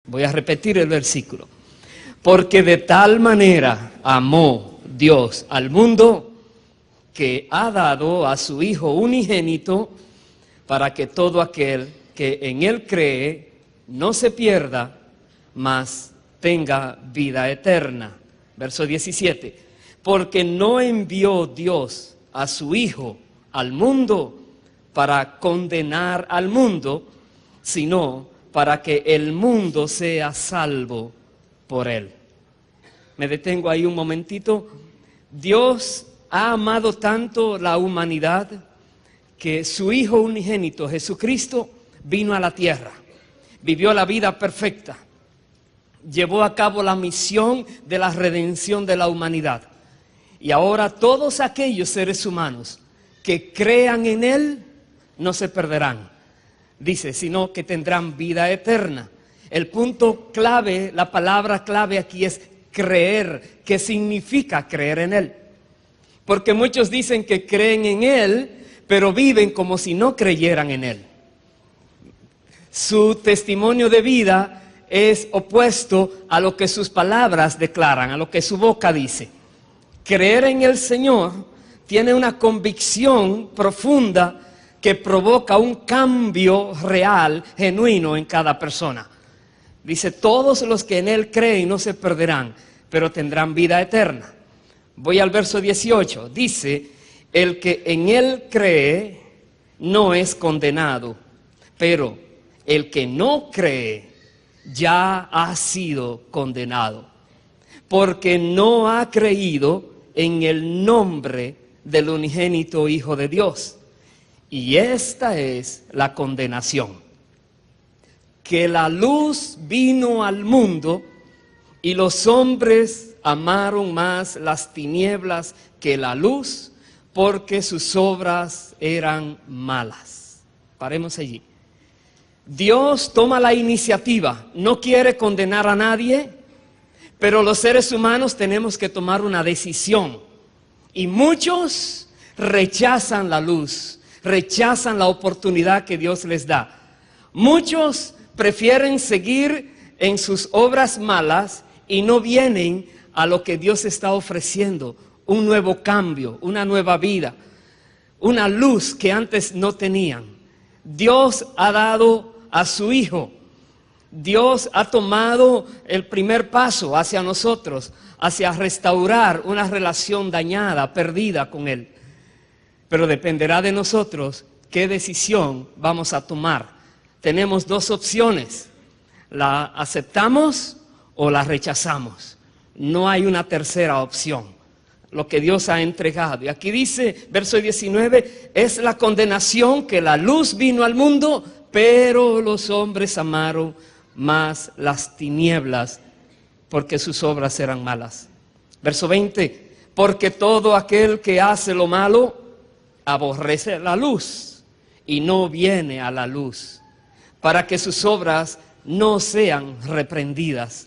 Voy a repetir el versículo. Porque de tal manera amó Dios al mundo que ha dado a su Hijo unigénito para que todo aquel que en Él cree no se pierda, mas tenga vida eterna. Verso 17. Porque no envió Dios a su Hijo al mundo para condenar al mundo, sino para que el mundo sea salvo por Él. Me detengo ahí un momentito. Dios ha amado tanto la humanidad que su Hijo unigénito, Jesucristo, vino a la tierra, vivió la vida perfecta, llevó a cabo la misión de la redención de la humanidad. Y ahora todos aquellos seres humanos que crean en Él no se perderán, dice, sino que tendrán vida eterna. El punto clave, la palabra clave aquí es creer. ¿Qué significa creer en Él? Porque muchos dicen que creen en Él, pero viven como si no creyeran en Él. Su testimonio de vida es opuesto a lo que sus palabras declaran, a lo que su boca dice. Creer en el Señor tiene una convicción profunda que provoca un cambio real, genuino en cada persona. Dice, todos los que en Él creen no se perderán, pero tendrán vida eterna. Voy al verso 18. Dice, el que en Él cree no es condenado, pero el que no cree ya ha sido condenado, porque no ha creído en el nombre del unigénito Hijo de Dios. Y esta es la condenación, que la luz vino al mundo y los hombres amaron más las tinieblas que la luz, porque sus obras eran malas. Paremos allí. Dios toma la iniciativa, no quiere condenar a nadie, pero los seres humanos tenemos que tomar una decisión. Y muchos rechazan la luz, rechazan la oportunidad que Dios les da. Muchos prefieren seguir en sus obras malas y no vienen a lo que Dios está ofreciendo, un nuevo cambio, una nueva vida, una luz que antes no tenían. Dios ha dado a su Hijo. Dios ha tomado el primer paso hacia nosotros, hacia restaurar una relación dañada, perdida con Él. Pero dependerá de nosotros qué decisión vamos a tomar. Tenemos dos opciones: la aceptamos o la rechazamos. No hay una tercera opción. Lo que Dios ha entregado. Y aquí dice, verso 19, es la condenación que la luz vino al mundo, pero los hombres amaron más las tinieblas, porque sus obras eran malas. Verso 20, porque todo aquel que hace lo malo aborrece la luz y no viene a la luz, para que sus obras no sean reprendidas.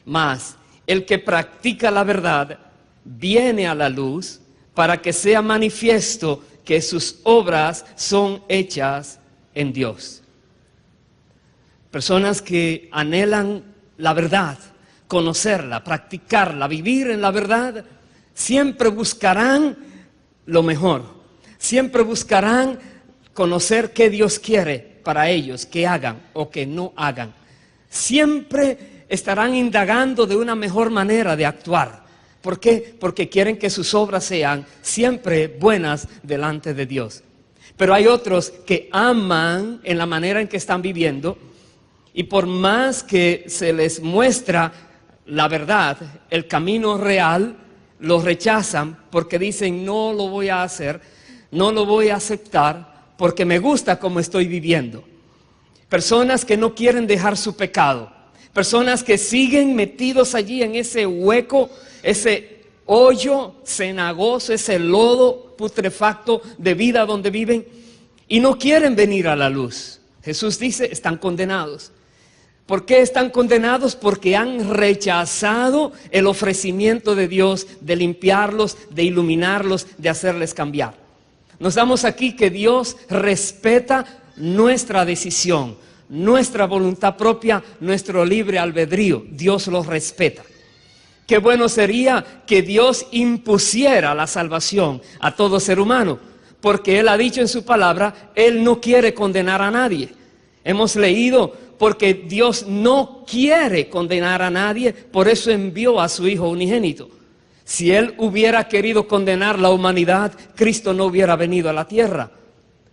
Mas el que practica la verdad viene a la luz, para que sea manifiesto que sus obras son hechas en Dios. Personas que anhelan la verdad, conocerla, practicarla, vivir en la verdad, siempre buscarán lo mejor. Siempre buscarán conocer qué Dios quiere para ellos, que hagan o que no hagan. Siempre estarán indagando de una mejor manera de actuar. ¿Por qué? Porque quieren que sus obras sean siempre buenas delante de Dios. Pero hay otros que aman en la manera en que están viviendo, y por más que se les muestra la verdad, el camino real, lo rechazan porque dicen, no lo voy a hacer, no lo voy a aceptar porque me gusta cómo estoy viviendo. Personas que no quieren dejar su pecado, personas que siguen metidos allí en ese hueco, ese hoyo cenagoso, ese lodo putrefacto de vida donde viven, y no quieren venir a la luz. Jesús dice, están condenados. ¿Por qué están condenados? Porque han rechazado el ofrecimiento de Dios de limpiarlos, de iluminarlos, de hacerles cambiar. Nos damos aquí que Dios respeta nuestra decisión. nuestra voluntad propia, nuestro libre albedrío. Dios lo respeta. Qué bueno sería que Dios impusiera la salvación a todo ser humano, porque Él ha dicho en su palabra, Él no quiere condenar a nadie. Hemos leído, porque Dios no quiere condenar a nadie, por eso envió a su Hijo unigénito. Si Él hubiera querido condenar la humanidad, Cristo no hubiera venido a la tierra.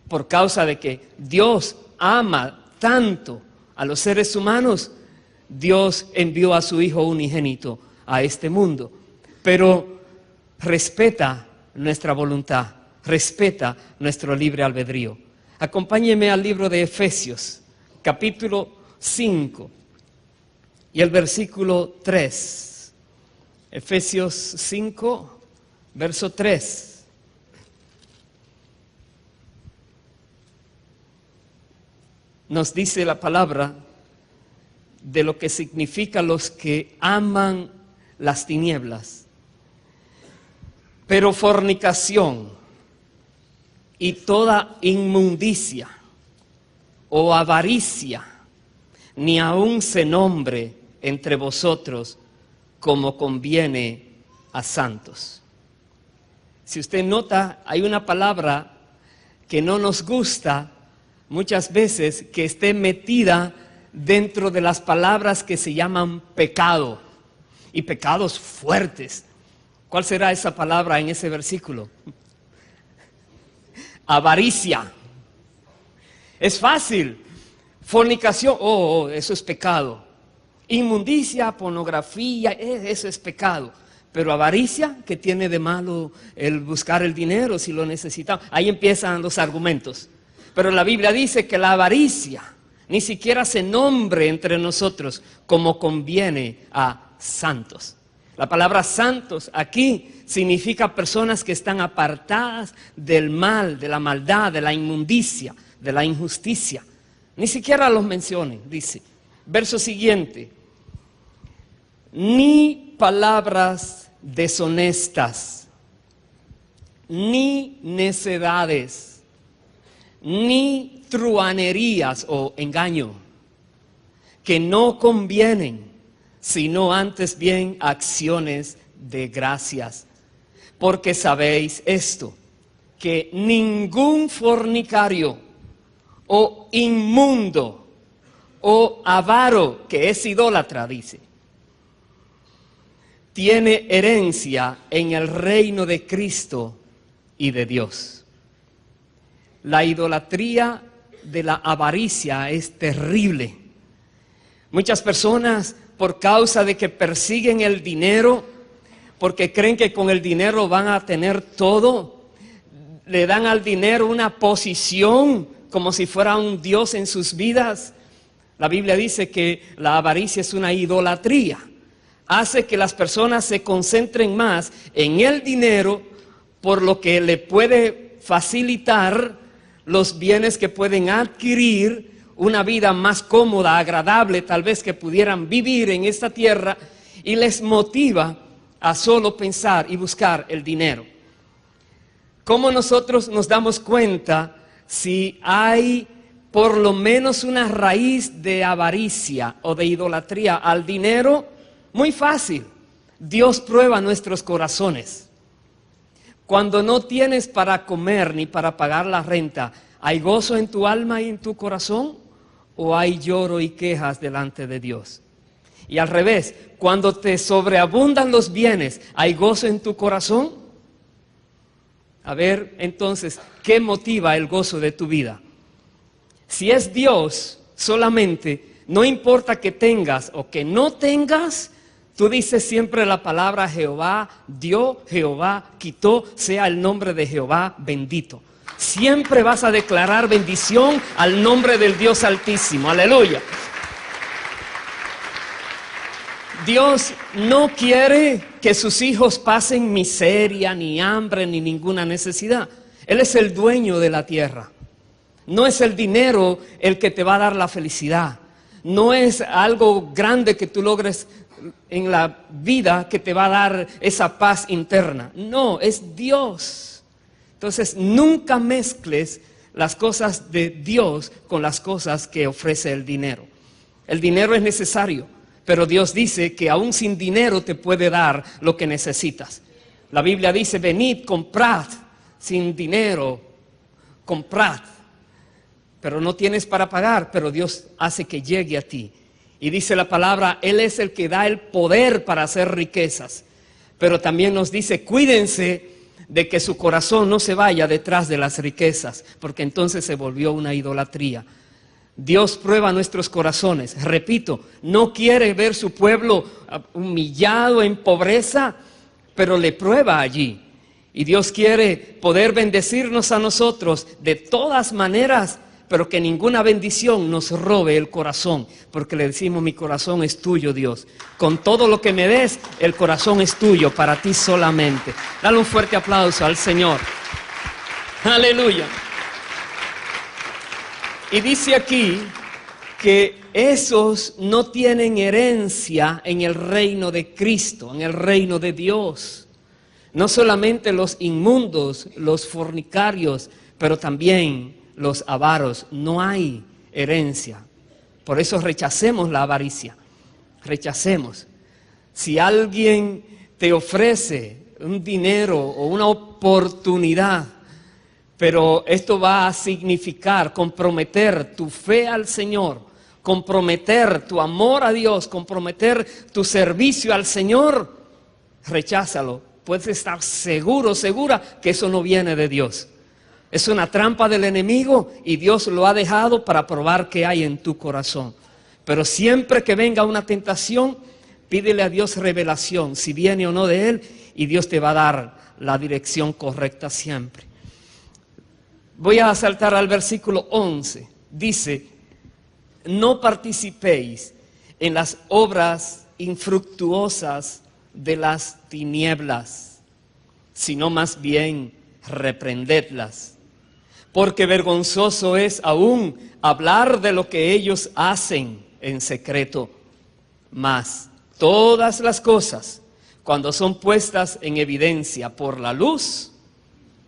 Por causa de que Dios ama tanto a los seres humanos, Dios envió a su Hijo unigénito a este mundo. Pero respeta nuestra voluntad, respeta nuestro libre albedrío. Acompáñeme al libro de Efesios, capítulo 5 y el versículo 3. Efesios 5, verso 3. Nos dice la palabra de lo que significa los que aman las tinieblas. Pero fornicación y toda inmundicia o avaricia, ni aun se nombre entre vosotros como conviene a santos. Si usted nota, hay una palabra que no nos gusta muchas veces, que esté metida dentro de las palabras que se llaman pecado, y pecados fuertes. ¿Cuál será esa palabra en ese versículo? Avaricia. Es fácil. Fornicación, eso es pecado. Inmundicia, pornografía, eso es pecado. Pero avaricia, ¿qué tiene de malo el buscar el dinero si lo necesitamos? Ahí empiezan los argumentos. Pero la Biblia dice que la avaricia ni siquiera se nombre entre nosotros como conviene a santos. La palabra santos aquí significa personas que están apartadas del mal, de la maldad, de la inmundicia, de la injusticia. Ni siquiera los mencione, dice. Verso siguiente. Ni palabras deshonestas, ni necedades, ni truhanerías o engaño, que no convienen, sino antes bien acciones de gracias. Porque sabéis esto, que ningún fornicario o inmundo o avaro, que es idólatra, dice, tiene herencia en el reino de Cristo y de Dios. La idolatría de la avaricia es terrible. Muchas personas, por causa de que persiguen el dinero, porque creen que con el dinero van a tener todo, le dan al dinero una posición como si fuera un Dios en sus vidas. La Biblia dice que la avaricia es una idolatría. Hace que las personas se concentren más en el dinero, por lo que le puede facilitar los bienes que pueden adquirir, una vida más cómoda, agradable, tal vez que pudieran vivir en esta tierra, y les motiva a solo pensar y buscar el dinero. ¿Cómo nosotros nos damos cuenta si hay por lo menos una raíz de avaricia o de idolatría al dinero? Muy fácil. Dios prueba nuestros corazones. Cuando no tienes para comer ni para pagar la renta, ¿hay gozo en tu alma y en tu corazón? ¿O hay lloro y quejas delante de Dios? Y al revés, cuando te sobreabundan los bienes, ¿hay gozo en tu corazón? A ver, entonces, ¿qué motiva el gozo de tu vida? Si es Dios solamente, no importa que tengas o que no tengas, tú dices siempre la palabra Jehová dio, Jehová quitó, sea el nombre de Jehová bendito. Siempre vas a declarar bendición al nombre del Dios Altísimo. Aleluya. Dios no quiere que sus hijos pasen miseria, ni hambre, ni ninguna necesidad. Él es el dueño de la tierra. No es el dinero el que te va a dar la felicidad. No es algo grande que tú logres en la vida que te va a dar esa paz interna. No, es Dios. Entonces, nunca mezcles las cosas de Dios con las cosas que ofrece el dinero. El dinero es necesario, pero Dios dice que aún sin dinero te puede dar lo que necesitas. La Biblia dice, venid, comprad, sin dinero, comprad. Pero no tienes para pagar, pero Dios hace que llegue a ti. Y dice la palabra, Él es el que da el poder para hacer riquezas. Pero también nos dice, cuídense de que su corazón no se vaya detrás de las riquezas, porque entonces se volvió una idolatría. Dios prueba nuestros corazones. Repito, no quiere ver su pueblo humillado en pobreza, pero le prueba allí. Y Dios quiere poder bendecirnos a nosotros de todas maneras, pero que ninguna bendición nos robe el corazón, porque le decimos, mi corazón es tuyo, Dios. Con todo lo que me des, el corazón es tuyo, para ti solamente. Dale un fuerte aplauso al Señor. Aleluya. Y dice aquí que esos no tienen herencia en el reino de Cristo, en el reino de Dios. No solamente los inmundos, los fornicarios, pero también los avaros. No hay herencia. Por eso rechacemos la avaricia. Rechacemos. Si alguien te ofrece un dinero o una oportunidad, pero esto va a significar comprometer tu fe al Señor, comprometer tu amor a Dios, comprometer tu servicio al Señor, recházalo. Puedes estar seguro, segura que eso no viene de Dios. Es una trampa del enemigo y Dios lo ha dejado para probar qué hay en tu corazón. Pero siempre que venga una tentación, pídele a Dios revelación, si viene o no de Él, y Dios te va a dar la dirección correcta siempre. Voy a saltar al versículo 11. Dice, no participéis en las obras infructuosas de las tinieblas, sino más bien reprendedlas. Porque vergonzoso es aún hablar de lo que ellos hacen en secreto. Mas todas las cosas, cuando son puestas en evidencia por la luz,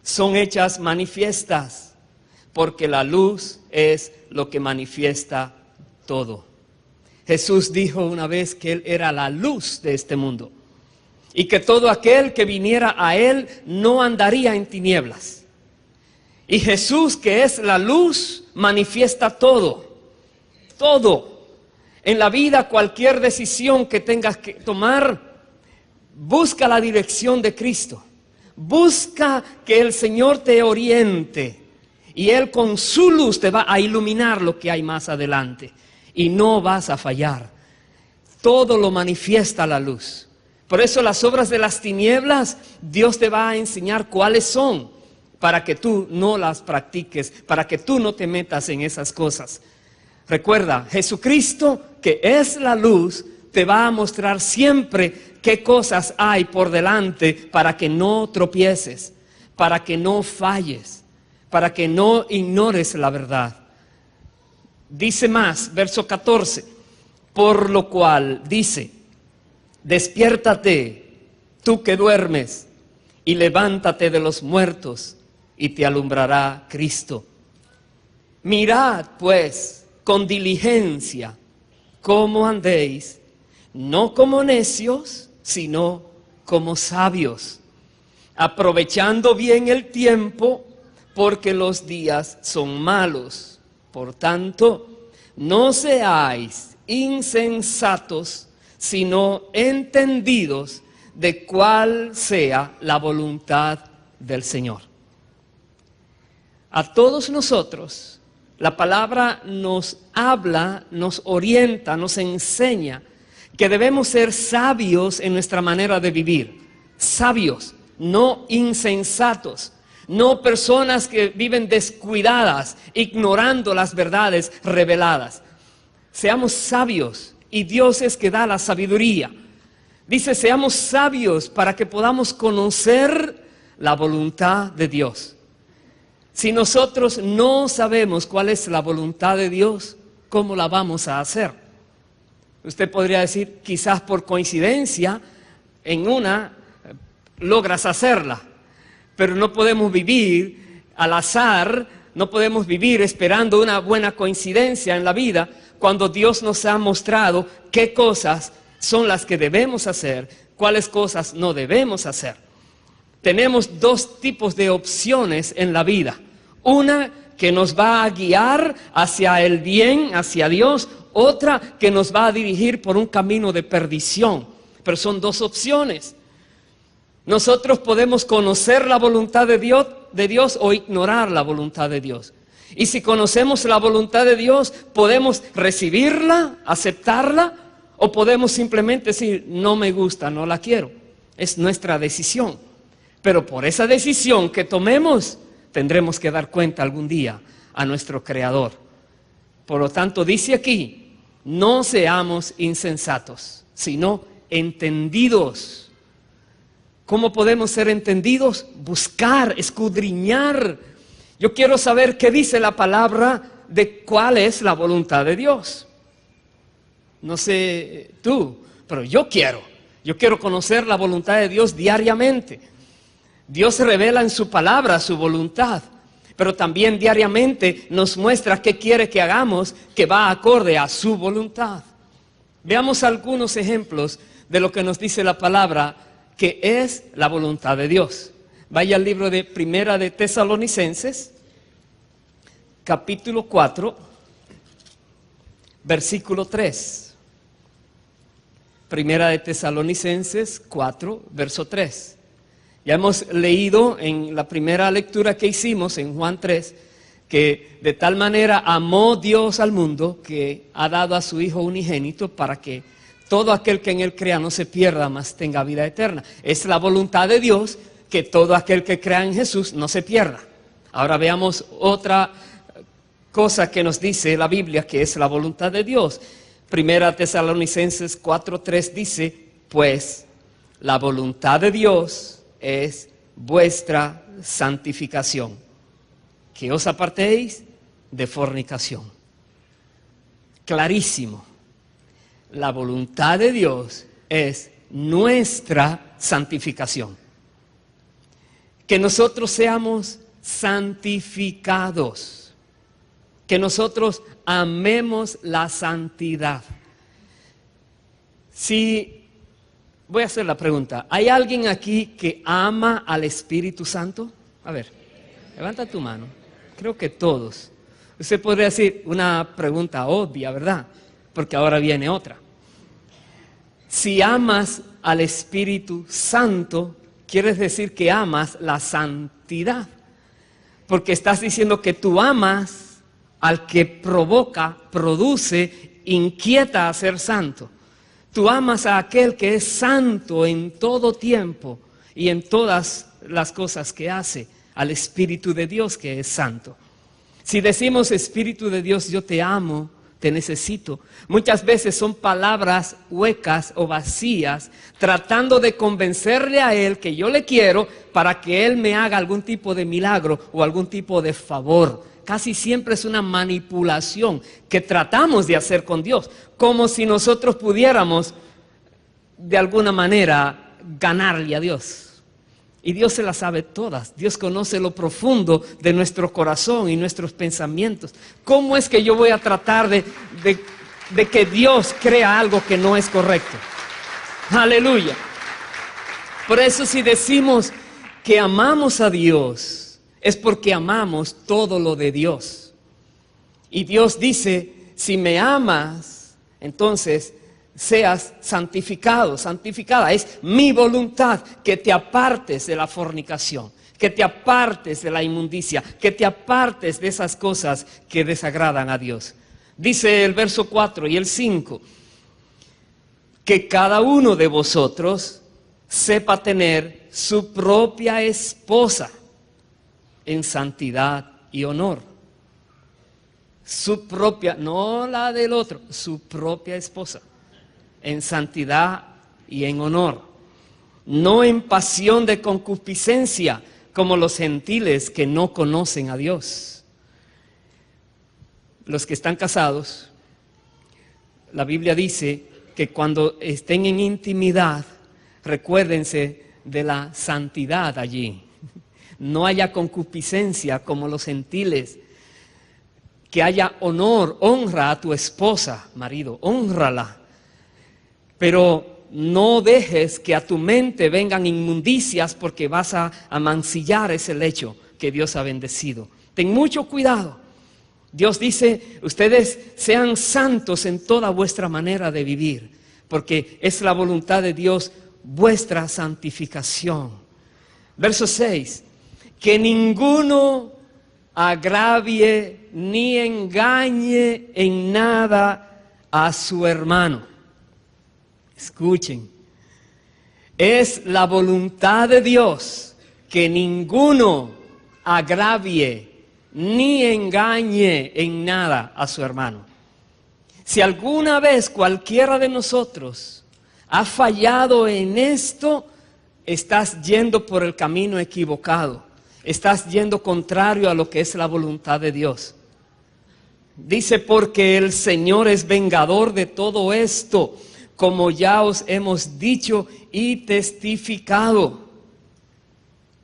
son hechas manifiestas, porque la luz es lo que manifiesta todo. Jesús dijo una vez que Él era la luz de este mundo y que todo aquel que viniera a Él no andaría en tinieblas. Y Jesús, que es la luz, manifiesta todo, todo. En la vida, cualquier decisión que tengas que tomar, busca la dirección de Cristo. Busca que el Señor te oriente y Él con su luz te va a iluminar lo que hay más adelante y no vas a fallar. Todo lo manifiesta la luz. Por eso las obras de las tinieblas, Dios te va a enseñar cuáles son para que tú no las practiques, para que tú no te metas en esas cosas. Recuerda, Jesucristo, que es la luz, te va a mostrar siempre qué cosas hay por delante para que no tropieces, para que no falles, para que no ignores la verdad. Dice más, verso 14, por lo cual dice, despiértate, tú que duermes, y levántate de los muertos, y te alumbrará Cristo. Mirad, pues, con diligencia, cómo andéis, no como necios, sino como sabios, aprovechando bien el tiempo, porque los días son malos. Por tanto, no seáis insensatos, sino entendidos de cuál sea la voluntad del Señor. A todos nosotros, la palabra nos habla, nos orienta, nos enseña que debemos ser sabios en nuestra manera de vivir. Sabios, no insensatos, no personas que viven descuidadas, ignorando las verdades reveladas. Seamos sabios y Dios es que da la sabiduría. Dice, seamos sabios para que podamos conocer la voluntad de Dios. Si nosotros no sabemos cuál es la voluntad de Dios, ¿cómo la vamos a hacer? Usted podría decir, quizás por coincidencia, en una logras hacerla, pero no podemos vivir al azar no podemos vivir esperando una buena coincidencia en la vida cuando Dios nos ha mostrado qué cosas son las que debemos hacer, cuáles cosas no debemos hacer. Tenemos dos tipos de opciones en la vida. Una que nos va a guiar hacia el bien, hacia Dios. Otra que nos va a dirigir por un camino de perdición. Pero son dos opciones. Nosotros podemos conocer la voluntad de Dios o ignorar la voluntad de Dios. Y si conocemos la voluntad de Dios, podemos recibirla, aceptarla, o podemos simplemente decir, no me gusta, no la quiero. Es nuestra decisión. Pero por esa decisión que tomemos, tendremos que dar cuenta algún día a nuestro Creador. Por lo tanto, dice aquí, no seamos insensatos, sino entendidos. ¿Cómo podemos ser entendidos? Buscar, escudriñar. Yo quiero saber qué dice la palabra de cuál es la voluntad de Dios. No sé tú, pero yo quiero conocer la voluntad de Dios diariamente. Dios revela en su palabra su voluntad, pero también diariamente nos muestra qué quiere que hagamos que va acorde a su voluntad. Veamos algunos ejemplos de lo que nos dice la palabra que es la voluntad de Dios. Vaya al libro de Primera de Tesalonicenses, capítulo 4, versículo 3. Primera de Tesalonicenses 4, verso 3. Ya hemos leído en la primera lectura que hicimos en Juan 3, que de tal manera amó Dios al mundo que ha dado a su Hijo unigénito para que todo aquel que en Él crea no se pierda, mas tenga vida eterna. Es la voluntad de Dios que todo aquel que crea en Jesús no se pierda. Ahora veamos otra cosa que nos dice la Biblia que es la voluntad de Dios. Primera Tesalonicenses 4:3 dice, pues la voluntad de Dios es vuestra santificación, que os apartéis de fornicación. Clarísimo. La voluntad de Dios es nuestra santificación. Que nosotros seamos santificados. Que nosotros amemos la santidad. Voy a hacer la pregunta. ¿Hay alguien aquí que ama al Espíritu Santo? A ver, levanta tu mano. Creo que todos. Usted podría decir una pregunta obvia, ¿verdad? Porque ahora viene otra. Si amas al Espíritu Santo, quieres decir que amas la santidad. Porque estás diciendo que tú amas al que provoca, produce, inquieta a ser santo. Tú amas a aquel que es santo en todo tiempo y en todas las cosas que hace, al Espíritu de Dios que es santo. Si decimos Espíritu de Dios, yo te amo, te necesito, muchas veces son palabras huecas o vacías, tratando de convencerle a Él que yo le quiero para que Él me haga algún tipo de milagro o algún tipo de favor. Casi siempre es una manipulación que tratamos de hacer con Dios, como si nosotros pudiéramos de alguna manera ganarle a Dios. Y Dios se las sabe todas. Dios conoce lo profundo de nuestro corazón y nuestros pensamientos. ¿Cómo es que yo voy a tratar de que Dios crea algo que no es correcto? Aleluya. Por eso si decimos que amamos a Dios, es porque amamos todo lo de Dios. Y Dios dice, si me amas, entonces seas santificado, santificada. Es mi voluntad que te apartes de la fornicación, que te apartes de la inmundicia, que te apartes de esas cosas que desagradan a Dios. Dice el verso 4 y el 5, que cada uno de vosotros sepa tener su propia esposa en santidad y honor. Su propia, no la del otro, su propia esposa, en santidad y en honor. No en pasión de concupiscencia, como los gentiles que no conocen a Dios. Los que están casados, la Biblia dice que cuando estén en intimidad, recuérdense de la santidad allí. no haya concupiscencia como los gentiles, que haya honor, honra a tu esposa, marido, hónrala, pero no dejes que a tu mente vengan inmundicias porque vas a mancillar ese lecho que Dios ha bendecido. Ten mucho cuidado. Dios dice, ustedes sean santos en toda vuestra manera de vivir, porque es la voluntad de Dios vuestra santificación. Verso 6, que ninguno agravie ni engañe en nada a su hermano. Escuchen, es la voluntad de Dios que ninguno agravie ni engañe en nada a su hermano. Si alguna vez cualquiera de nosotros ha fallado en esto, estás yendo por el camino equivocado. Estás yendo contrario a lo que es la voluntad de Dios. Dice, porque el Señor es vengador de todo esto, como ya os hemos dicho y testificado.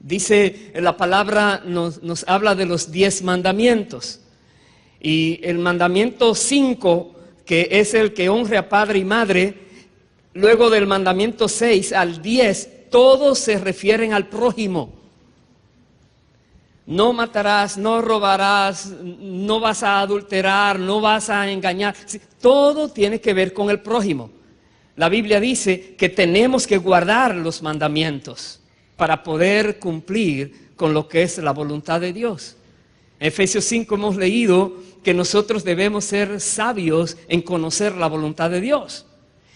Dice, la palabra nos habla de los 10 mandamientos. Y el mandamiento 5, que es el que honre a padre y madre, luego del mandamiento 6 al 10, todos se refieren al prójimo. No matarás, no robarás, no vas a adulterar, no vas a engañar. Todo tiene que ver con el prójimo. La Biblia dice que tenemos que guardar los mandamientos para poder cumplir con lo que es la voluntad de Dios. En Efesios 5 hemos leído que nosotros debemos ser sabios en conocer la voluntad de Dios.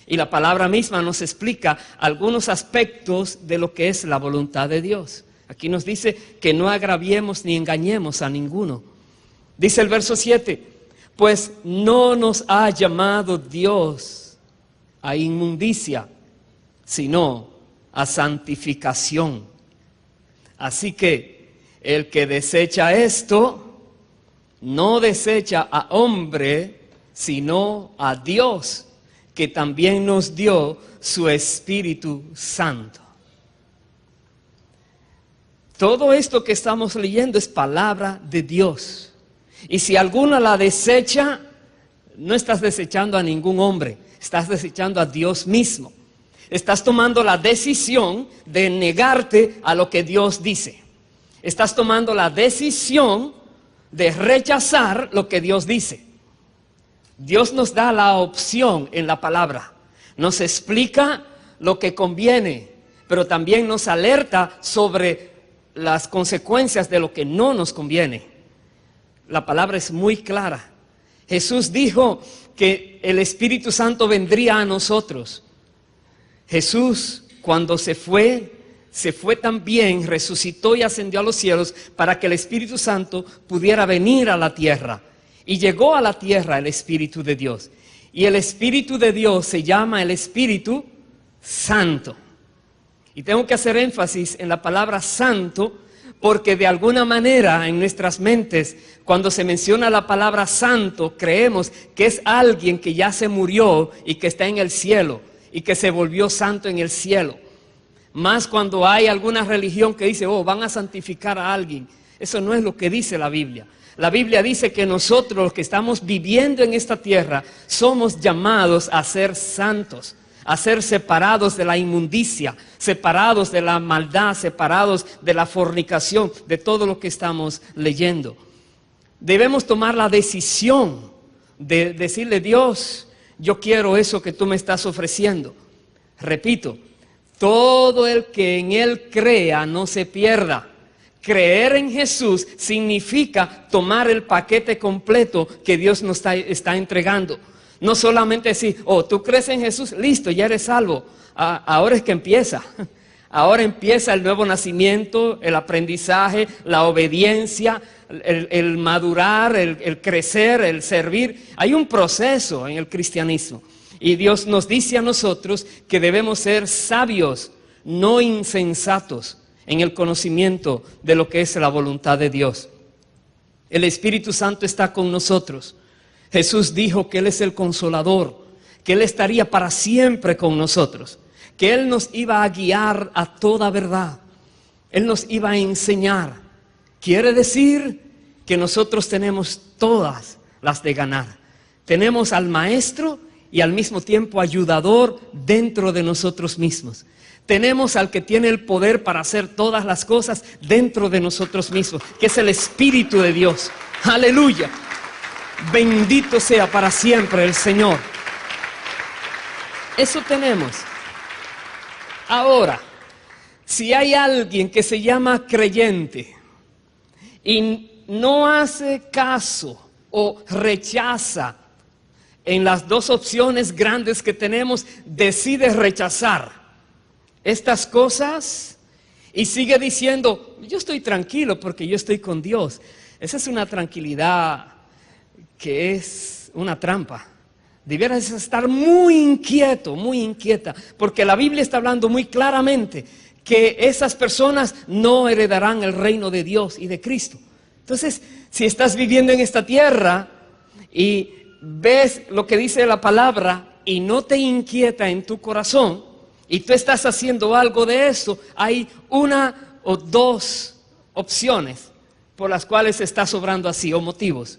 Y la palabra misma nos explica algunos aspectos de lo que es la voluntad de Dios. Aquí nos dice que no agraviemos ni engañemos a ninguno. Dice el verso 7, pues no nos ha llamado Dios a inmundicia, sino a santificación. Así que el que desecha esto, no desecha a hombre, sino a Dios, que también nos dio su Espíritu Santo. Todo esto que estamos leyendo es palabra de Dios. Y si alguno la desecha, no estás desechando a ningún hombre, estás desechando a Dios mismo. Estás tomando la decisión de negarte a lo que Dios dice. Estás tomando la decisión de rechazar lo que Dios dice. Dios nos da la opción en la palabra. Nos explica lo que conviene, pero también nos alerta sobre las consecuencias de lo que no nos conviene. La palabra es muy clara. Jesús dijo que el Espíritu Santo vendría a nosotros. Jesús, cuando se fue también, resucitó y ascendió a los cielos para que el Espíritu Santo pudiera venir a la tierra. Y llegó a la tierra el Espíritu de Dios. Y el Espíritu de Dios se llama el Espíritu Santo. Y tengo que hacer énfasis en la palabra santo, porque de alguna manera en nuestras mentes, cuando se menciona la palabra santo, creemos que es alguien que ya se murió y que está en el cielo y que se volvió santo en el cielo. Más cuando hay alguna religión que dice, van a santificar a alguien. Eso no es lo que dice la Biblia. La Biblia dice que nosotros, los que estamos viviendo en esta tierra, somos llamados a ser santos, a ser separados de la inmundicia, separados de la maldad, separados de la fornicación, de todo lo que estamos leyendo. Debemos tomar la decisión de decirle, Dios, yo quiero eso que tú me estás ofreciendo. Repito, todo el que en Él crea no se pierda. Creer en Jesús significa tomar el paquete completo que Dios nos está entregando. No solamente decir, tú crees en Jesús, listo, ya eres salvo. Ahora es que empieza. Ahora empieza el nuevo nacimiento, el aprendizaje, la obediencia, el madurar, el crecer, el servir. Hay un proceso en el cristianismo. Y Dios nos dice a nosotros que debemos ser sabios, no insensatos, en el conocimiento de lo que es la voluntad de Dios. El Espíritu Santo está con nosotros. Jesús dijo que Él es el Consolador, que Él estaría para siempre con nosotros, que Él nos iba a guiar a toda verdad. Él nos iba a enseñar. Quiere decir que nosotros tenemos todas las de ganar. Tenemos al Maestro y al mismo tiempo ayudador dentro de nosotros mismos. Tenemos al que tiene el poder para hacer todas las cosas dentro de nosotros mismos, que es el Espíritu de Dios. ¡Aleluya! Bendito sea para siempre el Señor. Eso tenemos. Ahora, si hay alguien que se llama creyente y no hace caso o rechaza en las dos opciones grandes que tenemos, decide rechazar estas cosas y sigue diciendo, yo estoy tranquilo porque yo estoy con Dios. Esa es una tranquilidad que es una trampa. Debieras estar muy inquieto, muy inquieta, porque la Biblia está hablando muy claramente que esas personas no heredarán el reino de Dios y de Cristo. Entonces, si estás viviendo en esta tierra y ves lo que dice la palabra y no te inquieta en tu corazón y tú estás haciendo algo de eso, hay una o dos opciones por las cuales estás obrando así, o motivos.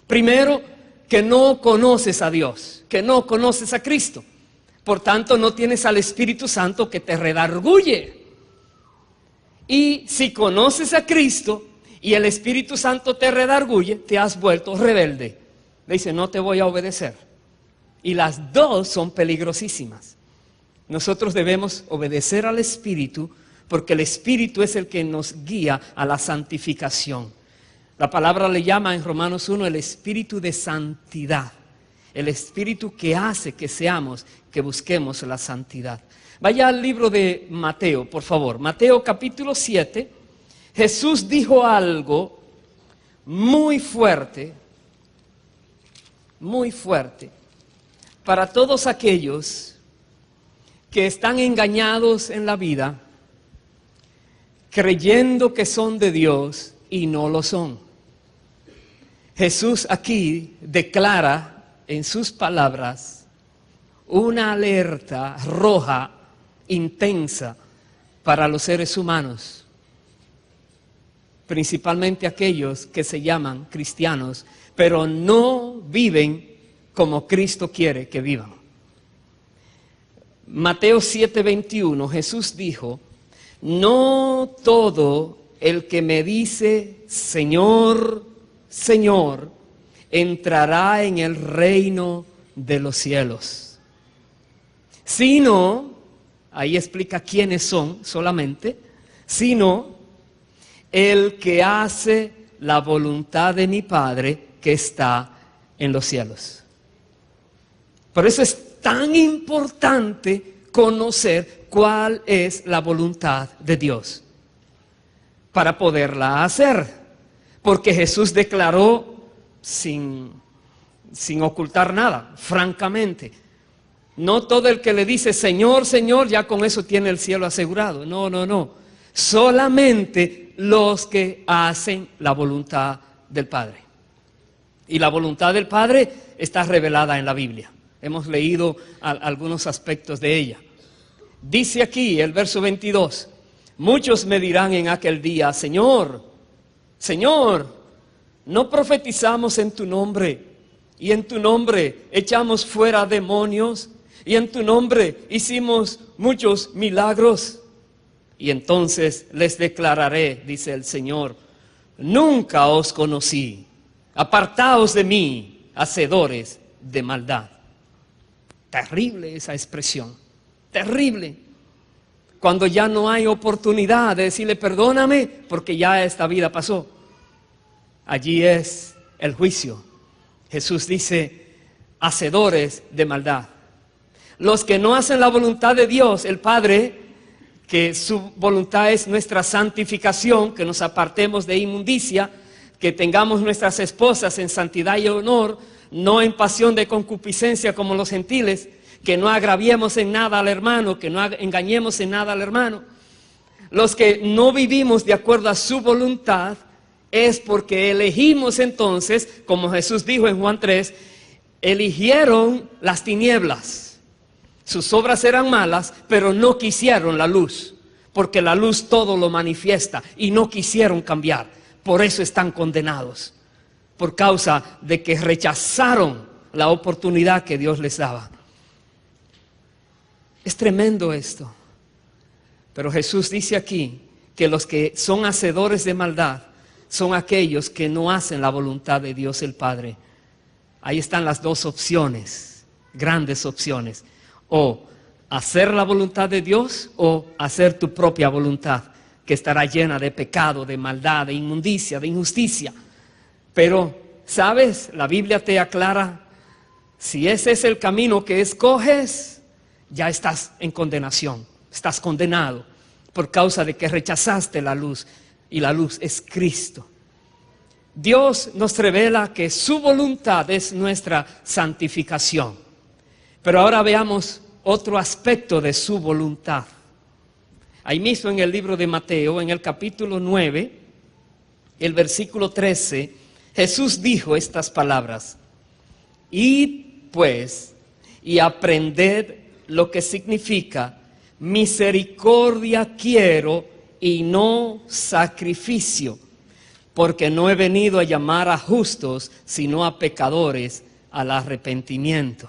Primero, que no conoces a Dios, que no conoces a Cristo. Por tanto, no tienes al Espíritu Santo que te redarguye. Y si conoces a Cristo y el Espíritu Santo te redarguye, te has vuelto rebelde. Le dice, no te voy a obedecer. Y las dos son peligrosísimas. Nosotros debemos obedecer al Espíritu porque el Espíritu es el que nos guía a la santificación. La palabra le llama en Romanos 1 el Espíritu de santidad. El Espíritu que hace que seamos, que busquemos la santidad. Vaya al libro de Mateo, por favor. Mateo capítulo 7. Jesús dijo algo muy fuerte para todos aquellos que están engañados en la vida, creyendo que son de Dios y no lo son. Jesús aquí declara en sus palabras una alerta roja, intensa, para los seres humanos, principalmente aquellos que se llaman cristianos, pero no viven como Cristo quiere que vivan. Mateo 7:21, Jesús dijo, no todo el que me dice, Señor, Señor, entrará en el reino de los cielos, sino, ahí explica quiénes son solamente, sino el que hace la voluntad de mi Padre que está en los cielos. Por eso es tan importante conocer cuál es la voluntad de Dios para poderla hacer, porque Jesús declaró sin ocultar nada, francamente, no todo el que le dice Señor, Señor, ya con eso tiene el cielo asegurado. No. Solamente los que hacen la voluntad del Padre. Y la voluntad del Padre está revelada en la Biblia. Hemos leído algunos aspectos de ella. Dice aquí el verso 22, muchos me dirán en aquel día, Señor, Señor, ¿no profetizamos en tu nombre? Y en tu nombre echamos fuera demonios, y en tu nombre hicimos muchos milagros. Y entonces les declararé, dice el Señor, nunca os conocí, apartaos de mí, hacedores de maldad. Terrible esa expresión, terrible. Cuando ya no hay oportunidad de decirle perdóname porque ya esta vida pasó. Allí es el juicio. Jesús dice, hacedores de maldad. Los que no hacen la voluntad de Dios, el Padre, que su voluntad es nuestra santificación, que nos apartemos de inmundicia, que tengamos nuestras esposas en santidad y honor, no en pasión de concupiscencia como los gentiles, que no agraviemos en nada al hermano, que no engañemos en nada al hermano. Los que no vivimos de acuerdo a su voluntad es porque elegimos entonces, como Jesús dijo en Juan 3, eligieron las tinieblas. Sus obras eran malas, pero no quisieron la luz. porque la luz todo lo manifiesta y no quisieron cambiar. Por eso están condenados, por causa de que rechazaron la oportunidad que Dios les daba. Es tremendo esto. Pero Jesús dice aquí que los que son hacedores de maldad son aquellos que no hacen la voluntad de Dios el Padre. Ahí están las dos opciones, grandes opciones. O hacer la voluntad de Dios o hacer tu propia voluntad, que estará llena de pecado, de maldad, de inmundicia, de injusticia. Pero, ¿sabes? La Biblia te aclara, si ese es el camino que escoges, ya estás en condenación, estás condenado por causa de que rechazaste la luz, y la luz es Cristo. Dios nos revela que su voluntad es nuestra santificación. Pero ahora veamos otro aspecto de su voluntad. Ahí mismo en el libro de Mateo, en el capítulo 9, el versículo 13, Jesús dijo estas palabras: Id pues y aprended lo que significa misericordia quiero y no sacrificio, porque no he venido a llamar a justos, sino a pecadores al arrepentimiento.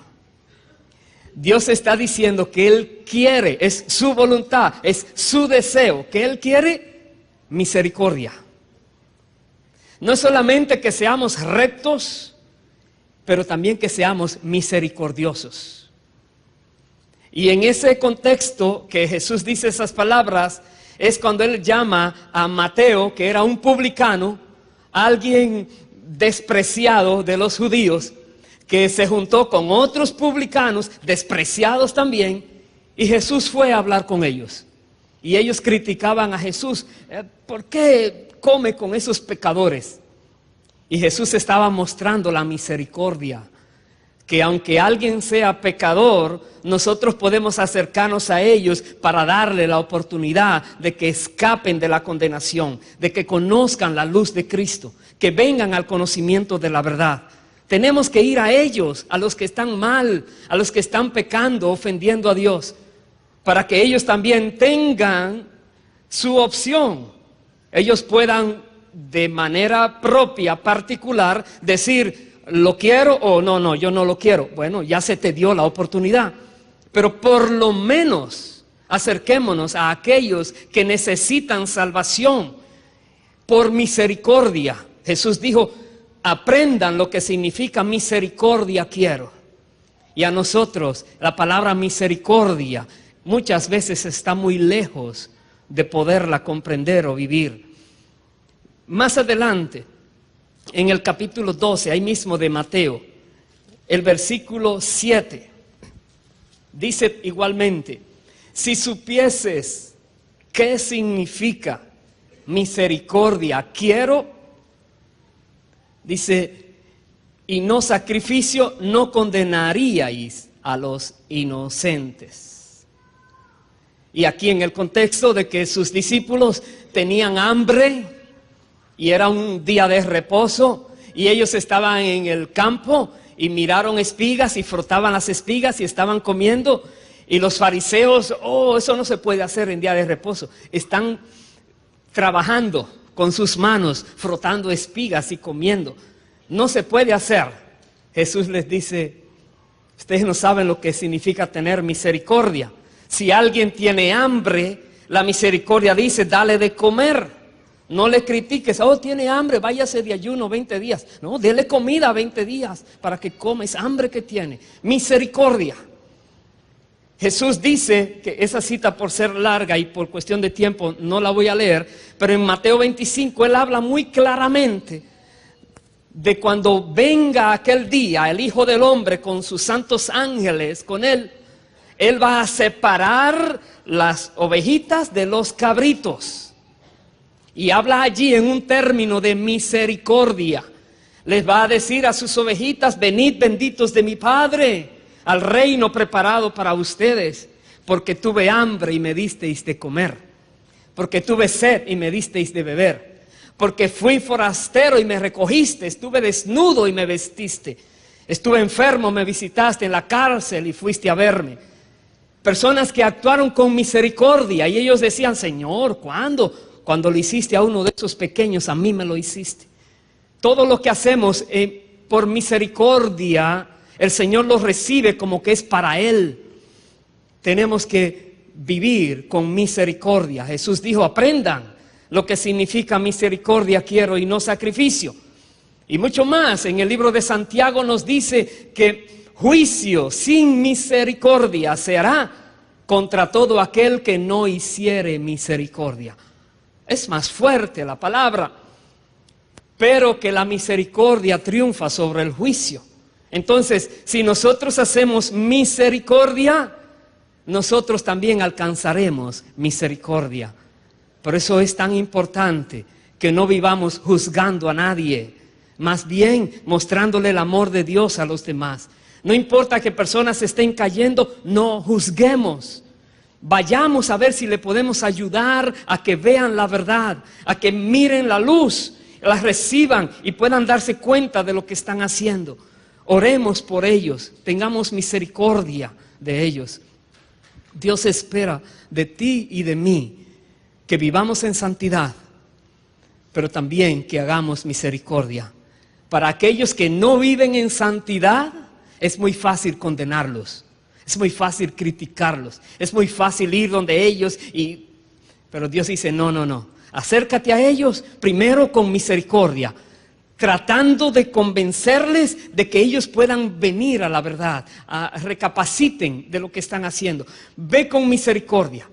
Dios está diciendo que Él quiere, es su voluntad, es su deseo, que Él quiere misericordia. No es solamente que seamos rectos, pero también que seamos misericordiosos. Y en ese contexto que Jesús dice esas palabras, es cuando Él llama a Mateo, que era un publicano, alguien despreciado de los judíos, que se juntó con otros publicanos, despreciados también, y Jesús fue a hablar con ellos. Y ellos criticaban a Jesús, ¿por qué come con esos pecadores? Y Jesús estaba mostrando la misericordia, que aunque alguien sea pecador, nosotros podemos acercarnos a ellos para darle la oportunidad de que escapen de la condenación, de que conozcan la luz de Cristo, que vengan al conocimiento de la verdad. Tenemos que ir a ellos, a los que están mal, a los que están pecando, ofendiendo a Dios, para que ellos también tengan su opción. Ellos puedan de manera propia, particular, decir, ¿lo quiero o no, yo no lo quiero? Bueno, ya se te dio la oportunidad, pero por lo menos acerquémonos a aquellos que necesitan salvación por misericordia. Jesús dijo, aprendan lo que significa misericordia quiero. Y a nosotros la palabra misericordia muchas veces está muy lejos de poderla comprender o vivir. Más adelante, en el capítulo 12, ahí mismo de Mateo, el versículo 7, dice igualmente, si supieses qué significa misericordia quiero, dice, y no sacrificio, no condenaríais a los inocentes. Y aquí en el contexto de que sus discípulos tenían hambre y era un día de reposo y ellos estaban en el campo y miraron espigas y frotaban las espigas y estaban comiendo, y los fariseos, eso no se puede hacer en día de reposo. Están trabajando con sus manos, frotando espigas y comiendo. No se puede hacer. Jesús les dice, ustedes no saben lo que significa tener misericordia. Si alguien tiene hambre, la misericordia dice, dale de comer. No le critiques, tiene hambre, váyase de ayuno 20 días. No, dele comida 20 días para que coma, es hambre que tiene. Misericordia. Jesús dice que esa cita, por ser larga y por cuestión de tiempo no la voy a leer, pero en Mateo 25 Él habla muy claramente de cuando venga aquel día el Hijo del Hombre con sus santos ángeles, con Él va a separar las ovejitas de los cabritos. Y habla allí en un término de misericordia. Les va a decir a sus ovejitas, venid benditos de mi Padre, al reino preparado para ustedes, porque tuve hambre y me disteis de comer, porque tuve sed y me disteis de beber, porque fui forastero y me recogiste, estuve desnudo y me vestiste, estuve enfermo, me visitaste, en la cárcel y fuiste a verme. Personas que actuaron con misericordia y ellos decían, Señor, ¿cuándo? Cuando lo hiciste a uno de esos pequeños, a mí me lo hiciste. Todo lo que hacemos por misericordia, el Señor lo recibe como que es para Él. Tenemos que vivir con misericordia. Jesús dijo, aprendan lo que significa misericordia quiero y no sacrificio. Y mucho más, en el libro de Santiago nos dice que juicio sin misericordia se hará contra todo aquel que no hiciere misericordia. Es más fuerte la palabra, pero que la misericordia triunfa sobre el juicio. Entonces, si nosotros hacemos misericordia, nosotros también alcanzaremos misericordia. Por eso es tan importante que no vivamos juzgando a nadie, más bien mostrándole el amor de Dios a los demás. No importa que personas estén cayendo, no juzguemos. Vayamos a ver si le podemos ayudar a que vean la verdad, a que miren la luz, la reciban y puedan darse cuenta de lo que están haciendo. Oremos por ellos, tengamos misericordia de ellos. Dios espera de ti y de mí que vivamos en santidad, pero también que hagamos misericordia. Para aquellos que no viven en santidad, es muy fácil condenarlos, es muy fácil criticarlos, es muy fácil ir donde ellos, pero Dios dice, no, acércate a ellos primero con misericordia, tratando de convencerles de que ellos puedan venir a la verdad, recapaciten de lo que están haciendo. Ve con misericordia.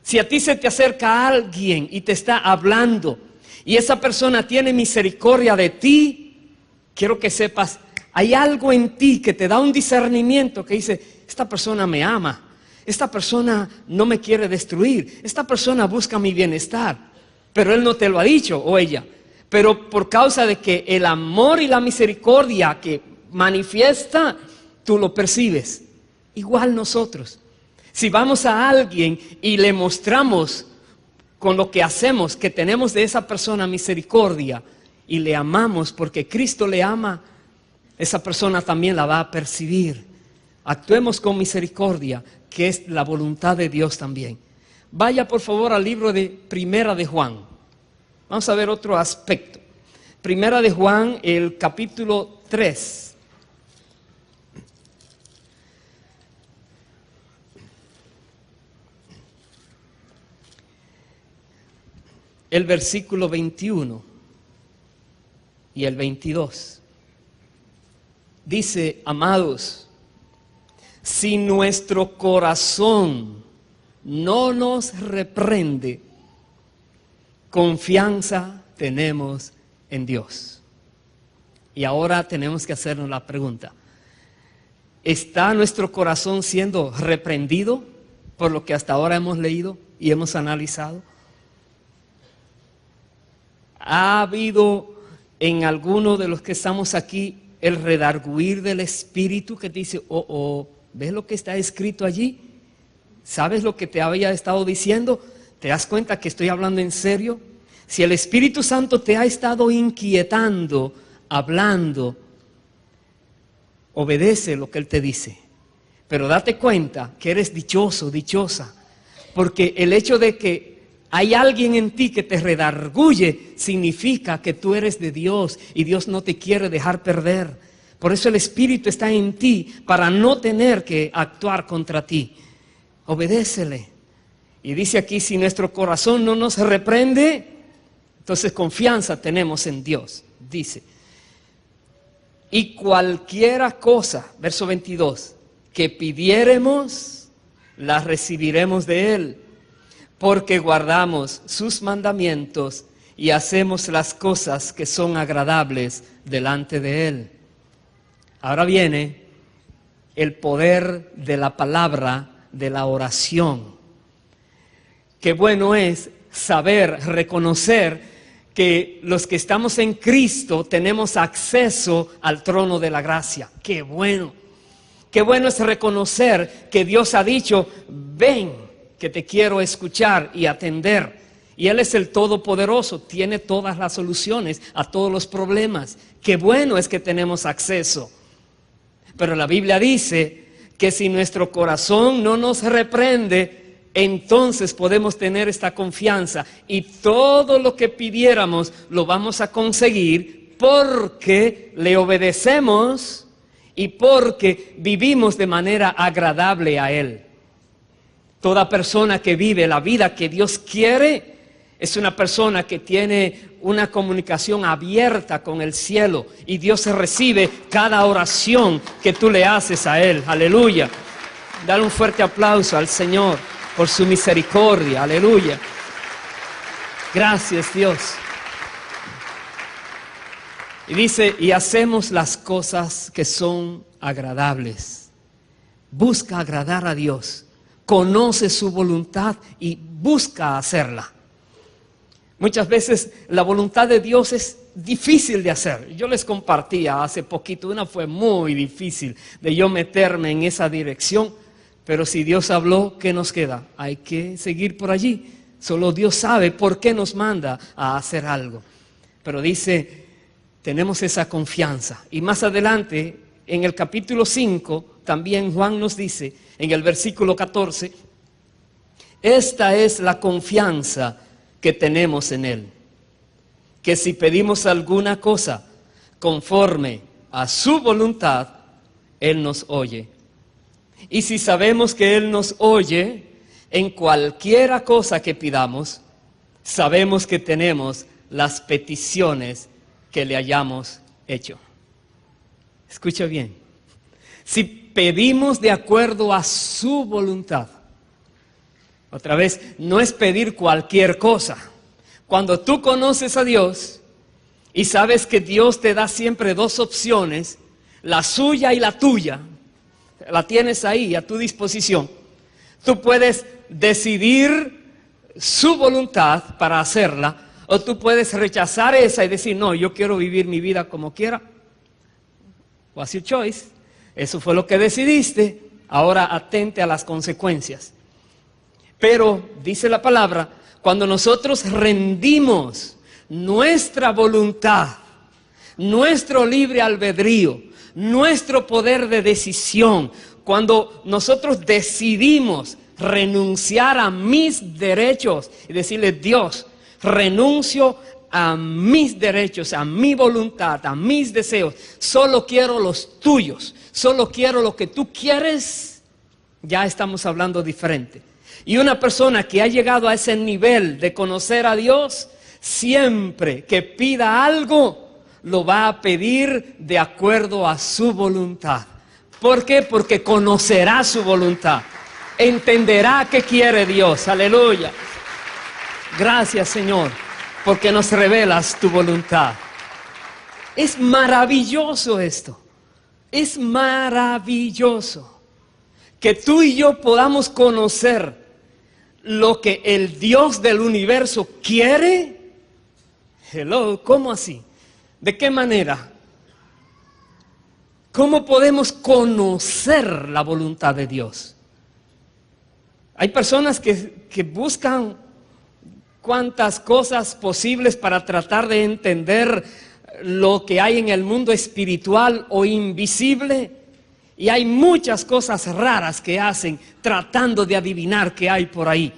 Si a ti se te acerca alguien y te está hablando y esa persona tiene misericordia de ti, quiero que sepas, hay algo en ti que te da un discernimiento que dice, esta persona me ama, esta persona no me quiere destruir, esta persona busca mi bienestar, pero él no te lo ha dicho o ella. Pero por causa de que el amor y la misericordia que manifiesta, tú lo percibes. Igual nosotros. Si vamos a alguien y le mostramos con lo que hacemos que tenemos de esa persona misericordia y le amamos porque Cristo le ama, esa persona también la va a percibir. Actuemos con misericordia, que es la voluntad de Dios también. Vaya por favor al libro de Primera de Juan. Vamos a ver otro aspecto. Primera de Juan, el capítulo 3. El versículo 21 y el 22. Dice, amados, si nuestro corazón no nos reprende, confianza tenemos en Dios. Y ahora tenemos que hacernos la pregunta, ¿está nuestro corazón siendo reprendido por lo que hasta ahora hemos leído y hemos analizado? ¿Ha habido en alguno de los que estamos aquí el redarguir del Espíritu que te dice, ¿ves lo que está escrito allí? ¿Sabes lo que te había estado diciendo? ¿Te das cuenta que estoy hablando en serio? Si el Espíritu Santo te ha estado inquietando, hablando, obedece lo que Él te dice. Pero date cuenta que eres dichoso, dichosa, porque el hecho de que hay alguien en ti que te redarguye significa que tú eres de Dios y Dios no te quiere dejar perder. Por eso el Espíritu está en ti para no tener que actuar contra ti. Obedécele. Y dice aquí, si nuestro corazón no nos reprende, entonces confianza tenemos en Dios. Dice, y cualquiera cosa, verso 22, que pidiéremos, la recibiremos de Él, porque guardamos sus mandamientos y hacemos las cosas que son agradables delante de Él. Ahora viene el poder de la palabra, de la oración. Qué bueno es saber, reconocer que los que estamos en Cristo tenemos acceso al trono de la gracia. Qué bueno. Qué bueno es reconocer que Dios ha dicho, ven, que te quiero escuchar y atender. Y Él es el Todopoderoso, tiene todas las soluciones a todos los problemas. Qué bueno es que tenemos acceso. Pero la Biblia dice que si nuestro corazón no nos reprende, entonces podemos tener esta confianza y todo lo que pidiéramos lo vamos a conseguir porque le obedecemos y porque vivimos de manera agradable a Él. Toda persona que vive la vida que Dios quiere es una persona que tiene una comunicación abierta con el cielo y Dios recibe cada oración que tú le haces a Él. Aleluya. Dale un fuerte aplauso al Señor por su misericordia. Aleluya. Gracias, Dios. Y dice, y hacemos las cosas que son agradables. Busca agradar a Dios. Conoce su voluntad y busca hacerla. Muchas veces la voluntad de Dios es difícil de hacer. Yo les compartía hace poquito, una fue muy difícil de yo meterme en esa dirección. Pero si Dios habló, ¿qué nos queda? Hay que seguir por allí. Solo Dios sabe por qué nos manda a hacer algo. Pero dice, tenemos esa confianza. Y más adelante, en el capítulo 5, también Juan nos dice, en el versículo 14, esta es la confianza que tenemos en Él, que si pedimos alguna cosa conforme a su voluntad, Él nos oye. Y si sabemos que Él nos oye en cualquiera cosa que pidamos, sabemos que tenemos las peticiones que le hayamos hecho. Escucha bien. Si pedimos de acuerdo a su voluntad, otra vez, no es pedir cualquier cosa. Cuando tú conoces a Dios y sabes que Dios te da siempre dos opciones, la suya y la tuya, la tienes ahí a tu disposición. Tú puedes decidir su voluntad para hacerla, o tú puedes rechazar esa y decir, no, yo quiero vivir mi vida como quiera. What's your choice? Eso fue lo que decidiste, ahora atente a las consecuencias. Pero, dice la palabra, cuando nosotros rendimos nuestra voluntad, nuestro libre albedrío, nuestro poder de decisión, cuando nosotros decidimos renunciar a mis derechos y decirle, Dios, renuncio a mis derechos, a mi voluntad, a mis deseos, solo quiero los tuyos, solo quiero lo que tú quieres, ya estamos hablando diferente. Y una persona que ha llegado a ese nivel de conocer a Dios, siempre que pida algo, lo va a pedir de acuerdo a su voluntad. ¿Por qué? Porque conocerá su voluntad. Entenderá qué quiere Dios. Aleluya. Gracias, Señor, porque nos revelas tu voluntad. Es maravilloso esto. Es maravilloso que tú y yo podamos conocer lo que el Dios del universo quiere. Hello, ¿cómo así? ¿De qué manera? ¿Cómo podemos conocer la voluntad de Dios? Hay personas que buscan cuantas cosas posibles para tratar de entender lo que hay en el mundo espiritual o invisible. Y hay muchas cosas raras que hacen tratando de adivinar qué hay por ahí.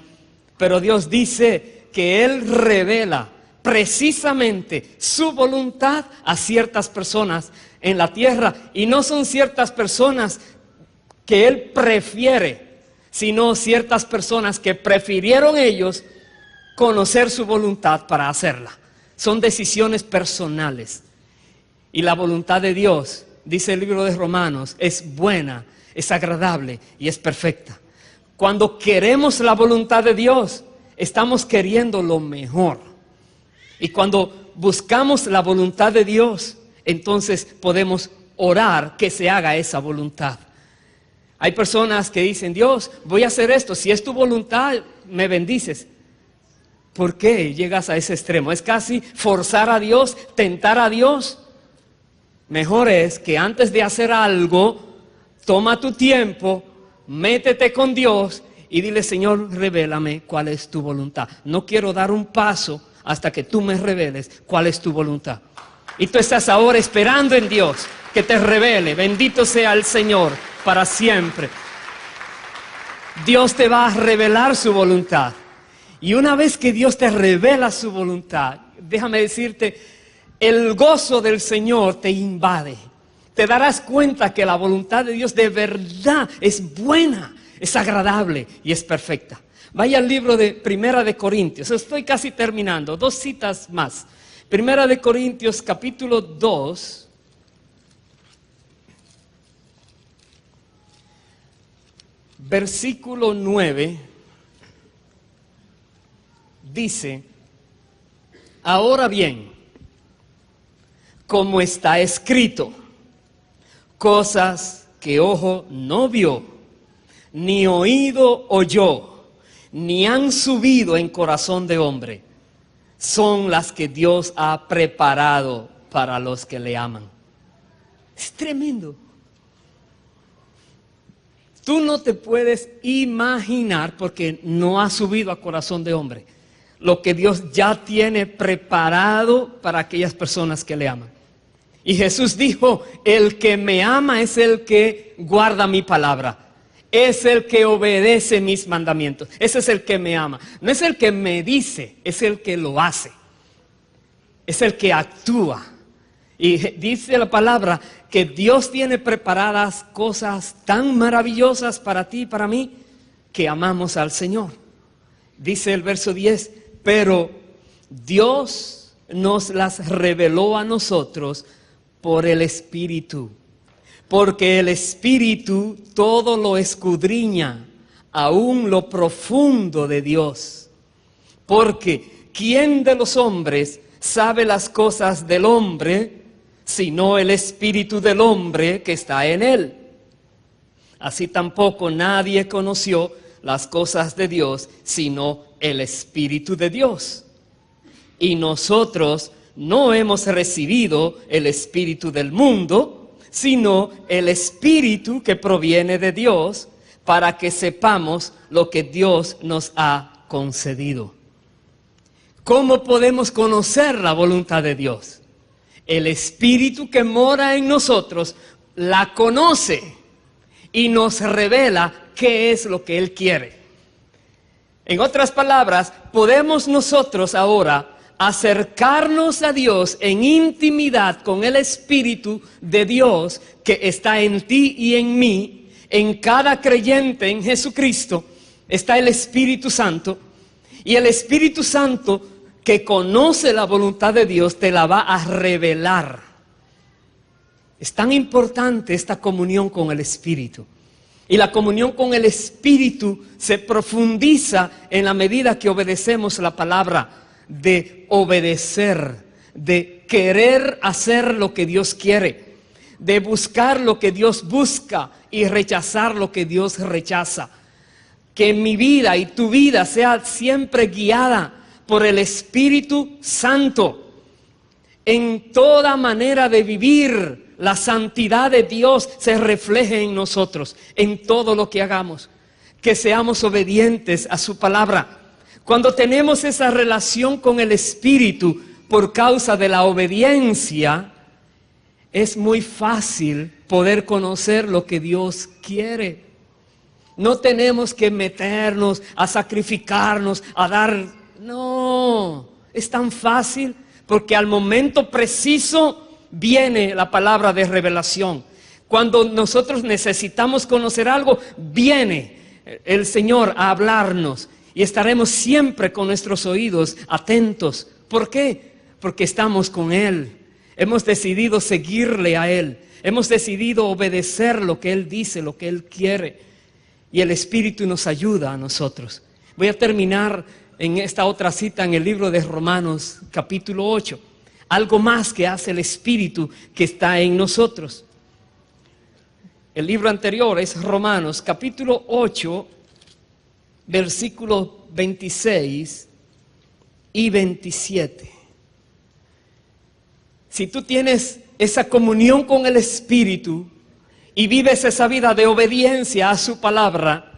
Pero Dios dice que Él revela precisamente su voluntad a ciertas personas en la tierra. Y no son ciertas personas que Él prefiere, sino ciertas personas que prefirieron ellos conocer su voluntad para hacerla. Son decisiones personales. Y la voluntad de Dios, dice el libro de Romanos, es buena, es agradable y es perfecta. Cuando queremos la voluntad de Dios, estamos queriendo lo mejor. Y cuando buscamos la voluntad de Dios, entonces podemos orar que se haga esa voluntad. Hay personas que dicen, Dios, voy a hacer esto, si es tu voluntad, me bendices. ¿Por qué llegas a ese extremo? Es casi forzar a Dios, tentar a Dios. Mejor es que antes de hacer algo, toma tu tiempo, métete con Dios y dile, Señor, revélame cuál es tu voluntad. No quiero dar un paso hasta que tú me reveles cuál es tu voluntad. Y tú estás ahora esperando en Dios que te revele. Bendito sea el Señor. para siempre. Dios te va a revelar su voluntad. Y una vez que Dios te revela su voluntad, déjame decirte, el gozo del Señor te invade. Te darás cuenta que la voluntad de Dios de verdad es buena, es agradable y es perfecta. Vaya al libro de Primera de Corintios. Estoy casi terminando. 2 citas más. Primera de Corintios, capítulo 2. Versículo 9. Dice: ahora bien, como está escrito, cosas que ojo no vio, ni oído oyó, ni han subido en corazón de hombre, son las que Dios ha preparado para los que le aman. Es tremendo. Tú no te puedes imaginar, porque no ha subido a corazón de hombre, lo que Dios ya tiene preparado para aquellas personas que le aman. Y Jesús dijo: el que me ama es el que guarda mi palabra, es el que obedece mis mandamientos. Ese es el que me ama. No es el que me dice, es el que lo hace, es el que actúa. Y dice la palabra que Dios tiene preparadas cosas tan maravillosas para ti y para mí, que amamos al Señor. Dice el verso 10: pero Dios nos las reveló a nosotros por el Espíritu, porque el Espíritu todo lo escudriña, aún lo profundo de Dios. Porque ¿quién de los hombres sabe las cosas del hombre, sino el Espíritu del hombre que está en él? Así tampoco nadie conoció las cosas de Dios, sino el Espíritu de Dios. Y nosotros no hemos recibido el espíritu del mundo, sino el Espíritu que proviene de Dios, para que sepamos lo que Dios nos ha concedido. ¿Cómo podemos conocer la voluntad de Dios? El Espíritu que mora en nosotros la conoce y nos revela qué es lo que Él quiere. En otras palabras, podemos nosotros ahora acercarnos a Dios en intimidad con el Espíritu de Dios que está en ti y en mí. En cada creyente en Jesucristo está el Espíritu Santo, y el Espíritu Santo que conoce la voluntad de Dios te la va a revelar. Es tan importante esta comunión con el Espíritu. Y la comunión con el Espíritu se profundiza en la medida que obedecemos la palabra, de obedecer, de querer hacer lo que Dios quiere, de buscar lo que Dios busca y rechazar lo que Dios rechaza. Que mi vida y tu vida sea siempre guiada por el Espíritu Santo. En toda manera de vivir, la santidad de Dios se refleje en nosotros, en todo lo que hagamos. Que seamos obedientes a su palabra. Cuando tenemos esa relación con el Espíritu por causa de la obediencia, es muy fácil poder conocer lo que Dios quiere. No tenemos que meternos a sacrificarnos, a dar... No, es tan fácil, porque al momento preciso viene la palabra de revelación. Cuando nosotros necesitamos conocer algo, viene el Señor a hablarnos. Y estaremos siempre con nuestros oídos atentos. ¿Por qué? Porque estamos con Él. Hemos decidido seguirle a Él. Hemos decidido obedecer lo que Él dice, lo que Él quiere. Y el Espíritu nos ayuda a nosotros. Voy a terminar en esta otra cita en el libro de Romanos, capítulo 8. Algo más que hace el Espíritu que está en nosotros. El libro anterior es Romanos, capítulo 8, versículos 26 y 27. Si tú tienes esa comunión con el Espíritu y vives esa vida de obediencia a su palabra,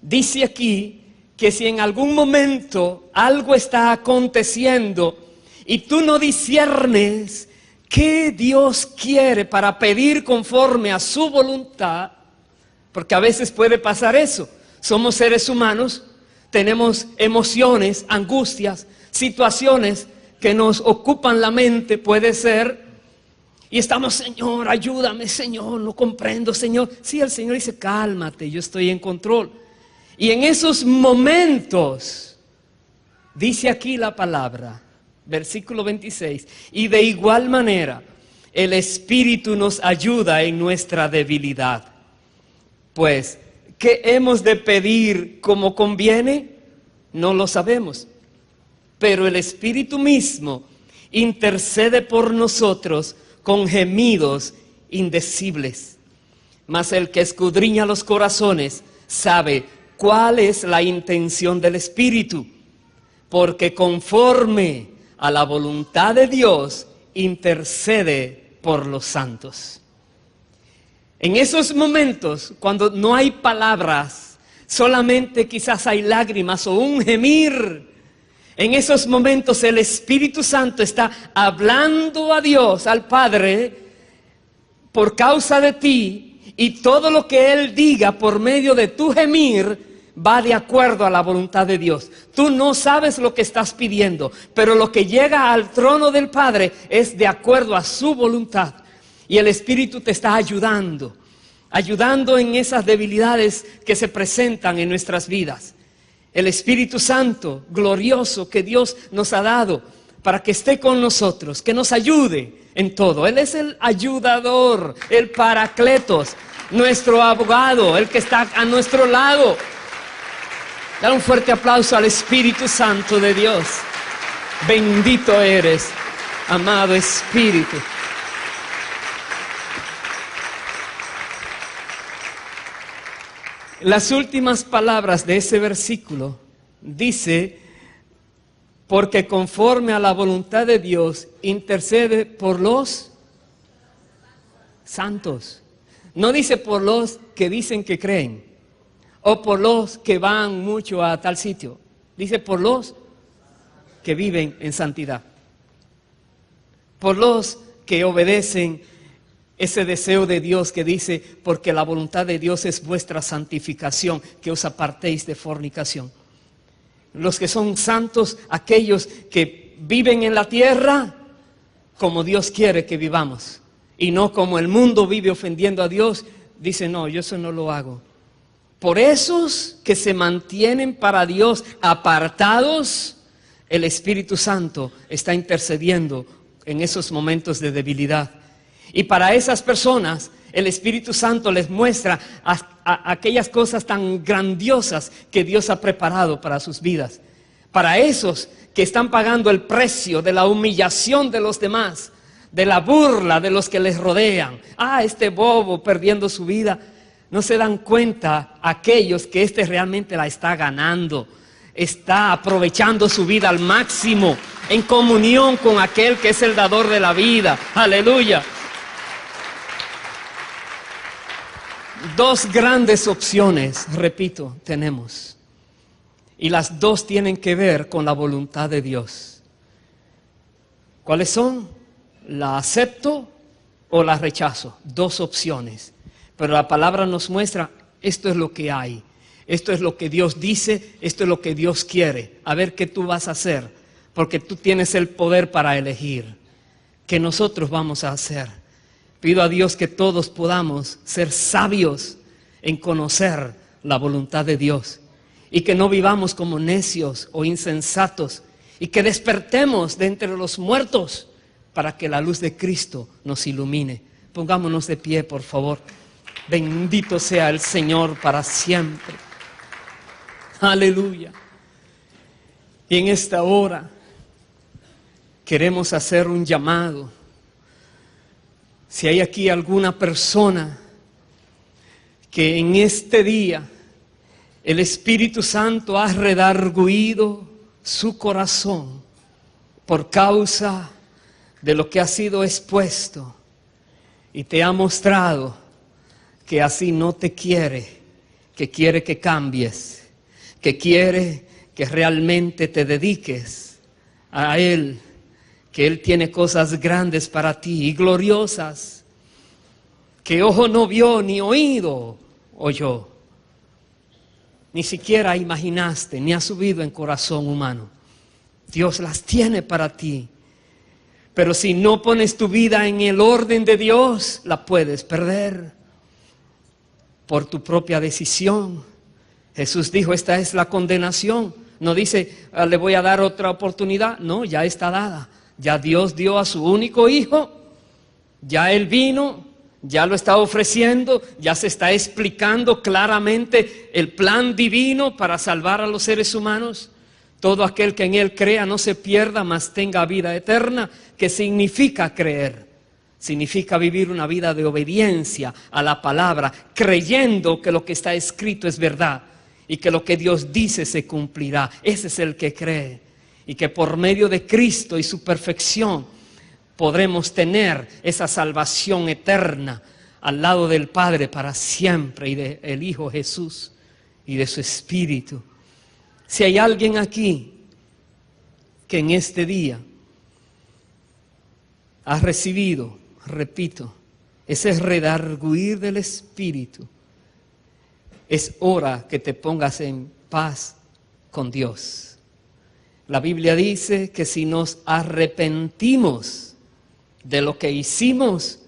dice aquí que si en algún momento algo está aconteciendo y tú no disciernes qué Dios quiere para pedir conforme a su voluntad, porque a veces puede pasar eso. Somos seres humanos, tenemos emociones, angustias, situaciones que nos ocupan la mente, puede ser, y estamos, Señor, ayúdame, Señor, no comprendo, Señor. Sí, el Señor dice, cálmate, yo estoy en control. Y en esos momentos, dice aquí la palabra, versículo 26, y de igual manera, el Espíritu nos ayuda en nuestra debilidad. Pues, ¿qué hemos de pedir como conviene? No lo sabemos. Pero el Espíritu mismo intercede por nosotros con gemidos indecibles. Mas el que escudriña los corazones sabe cuál es la intención del Espíritu, porque conforme a la voluntad de Dios intercede por los santos. En esos momentos, cuando no hay palabras, solamente quizás hay lágrimas o un gemir, en esos momentos el Espíritu Santo está hablando a Dios, al Padre, por causa de ti, y todo lo que Él diga por medio de tu gemir va de acuerdo a la voluntad de Dios. Tú no sabes lo que estás pidiendo, pero lo que llega al trono del Padre es de acuerdo a su voluntad. Y el Espíritu te está ayudando en esas debilidades que se presentan en nuestras vidas. El Espíritu Santo glorioso que Dios nos ha dado para que esté con nosotros, que nos ayude en todo. Él es el ayudador, el paracletos, nuestro abogado, el que está a nuestro lado. Dale un fuerte aplauso al Espíritu Santo de Dios. Bendito eres, amado Espíritu. Las últimas palabras de ese versículo dice, porque conforme a la voluntad de Dios intercede por los santos. No dice por los que dicen que creen o por los que van mucho a tal sitio. Dice por los que viven en santidad, por los que obedecen ese deseo de Dios que dice, porque la voluntad de Dios es vuestra santificación, que os apartéis de fornicación. Los que son santos, aquellos que viven en la tierra como Dios quiere que vivamos, y no como el mundo vive ofendiendo a Dios. Dice, no, yo eso no lo hago. Por esos que se mantienen para Dios apartados, el Espíritu Santo está intercediendo en esos momentos de debilidad. Y para esas personas, el Espíritu Santo les muestra aquellas cosas tan grandiosas que Dios ha preparado para sus vidas. Para esos que están pagando el precio de la humillación de los demás, de la burla de los que les rodean. Este bobo perdiendo su vida. No se dan cuenta aquellos que realmente la está ganando. Está aprovechando su vida al máximo en comunión con aquel que es el dador de la vida. Aleluya. Dos grandes opciones, repito, tenemos. Y las dos tienen que ver con la voluntad de Dios. ¿Cuáles son? ¿La acepto o la rechazo? Dos opciones. Pero la palabra nos muestra, esto es lo que hay. Esto es lo que Dios dice, esto es lo que Dios quiere. A ver qué tú vas a hacer, porque tú tienes el poder para elegir. ¿Qué nosotros vamos a hacer? Pido a Dios que todos podamos ser sabios en conocer la voluntad de Dios y que no vivamos como necios o insensatos y que despertemos de entre los muertos para que la luz de Cristo nos ilumine. Pongámonos de pie, por favor. Bendito sea el Señor para siempre. Aleluya. Y en esta hora queremos hacer un llamado. Si hay aquí alguna persona que en este día el Espíritu Santo ha redarguido su corazón por causa de lo que ha sido expuesto y te ha mostrado que así no te quiere, que quiere que cambies, que quiere que realmente te dediques a Él, que Él tiene cosas grandes para ti y gloriosas, que ojo no vio ni oído oyó, ni siquiera imaginaste, ni ha subido en corazón humano. Dios las tiene para ti. Pero si no pones tu vida en el orden de Dios, la puedes perder por tu propia decisión. Jesús dijo, esta es la condenación. No dice, le voy a dar otra oportunidad. No, ya está dada. Ya Dios dio a su único hijo. Ya Él vino, ya lo está ofreciendo, ya se está explicando claramente el plan divino para salvar a los seres humanos. Todo aquel que en Él crea no se pierda, mas tenga vida eterna. ¿Qué significa creer? Significa vivir una vida de obediencia a la palabra, creyendo que lo que está escrito es verdad y que lo que Dios dice se cumplirá. Ese es el que cree, y que por medio de Cristo y su perfección podremos tener esa salvación eterna al lado del Padre para siempre, y del Hijo Jesús y de su Espíritu. Si hay alguien aquí que en este día ha recibido, repito, ese redarguir del Espíritu, es hora que te pongas en paz con Dios. La Biblia dice que si nos arrepentimos de lo que hicimos,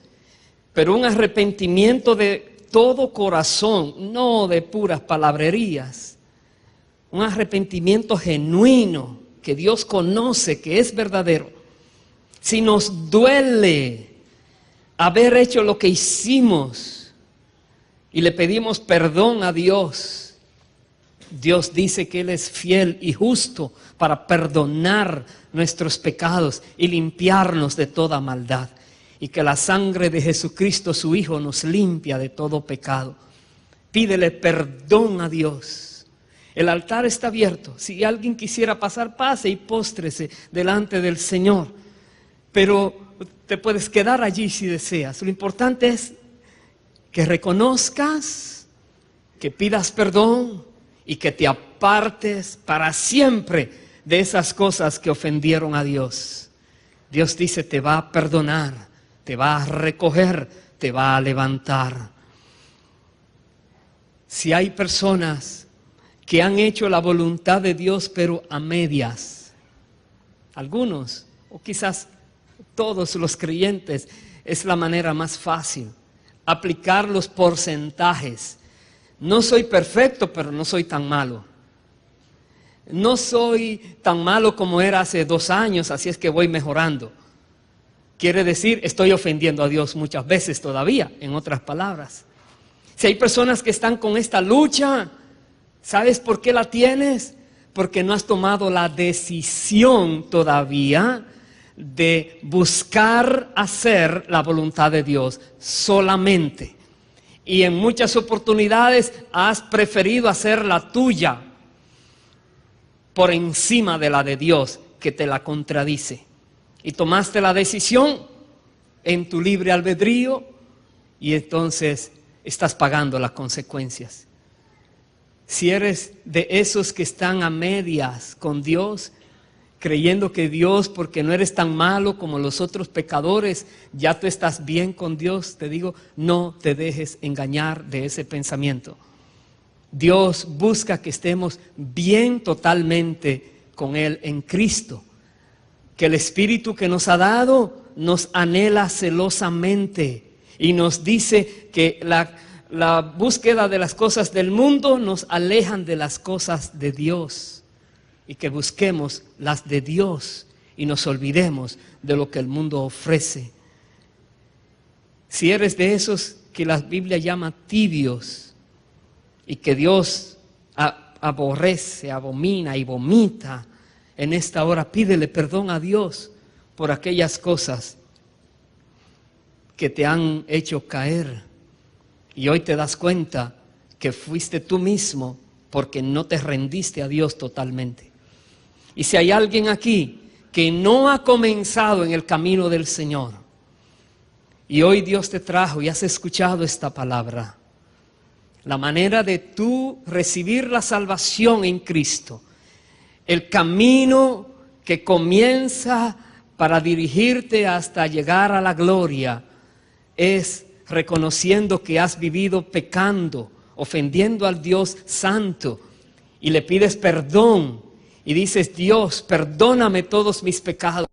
pero un arrepentimiento de todo corazón, no de puras palabrerías, un arrepentimiento genuino que Dios conoce que es verdadero. Si nos duele haber hecho lo que hicimos y le pedimos perdón a Dios, Dios dice que Él es fiel y justo para perdonar nuestros pecados y limpiarnos de toda maldad, y que la sangre de Jesucristo, su Hijo, nos limpia de todo pecado. Pídele perdón a Dios. El altar está abierto. Si alguien quisiera pasar, pase y póstrese delante del Señor. Pero te puedes quedar allí si deseas. Lo importante es que reconozcas, que pidas perdón y que te apartes para siempre de esas cosas que ofendieron a Dios. Dios dice, te va a perdonar, te va a recoger, te va a levantar. Si hay personas que han hecho la voluntad de Dios pero a medias, algunos o quizás todos los creyentes, es la manera más fácil, aplicar los porcentajes. No soy perfecto, pero no soy tan malo. No soy tan malo como era hace 2 años, así es que voy mejorando. Quiere decir, estoy ofendiendo a Dios muchas veces todavía, en otras palabras. Si hay personas que están con esta lucha, ¿sabes por qué la tienes? Porque no has tomado la decisión todavía de buscar hacer la voluntad de Dios solamente. Y en muchas oportunidades has preferido hacer la tuya por encima de la de Dios, que te la contradice. Y tomaste la decisión en tu libre albedrío y entonces estás pagando las consecuencias. Si eres de esos que están a medias con Dios, creyendo que Dios, porque no eres tan malo como los otros pecadores, ya tú estás bien con Dios, te digo, no te dejes engañar de ese pensamiento. Dios busca que estemos bien totalmente con Él en Cristo, que el Espíritu que nos ha dado nos anhela celosamente y nos dice que la búsqueda de las cosas del mundo nos alejan de las cosas de Dios, y que busquemos las de Dios y nos olvidemos de lo que el mundo ofrece. Si eres de esos que la Biblia llama tibios y que Dios aborrece, abomina y vomita, en esta hora pídele perdón a Dios por aquellas cosas que te han hecho caer. Y hoy te das cuenta que fuiste tú mismo porque no te rendiste a Dios totalmente. Y si hay alguien aquí que no ha comenzado en el camino del Señor, y hoy Dios te trajo y has escuchado esta palabra, la manera de tú recibir la salvación en Cristo, el camino que comienza para dirigirte hasta llegar a la gloria es reconociendo que has vivido pecando, ofendiendo al Dios santo, y le pides perdón y dices: Dios, perdóname todos mis pecados.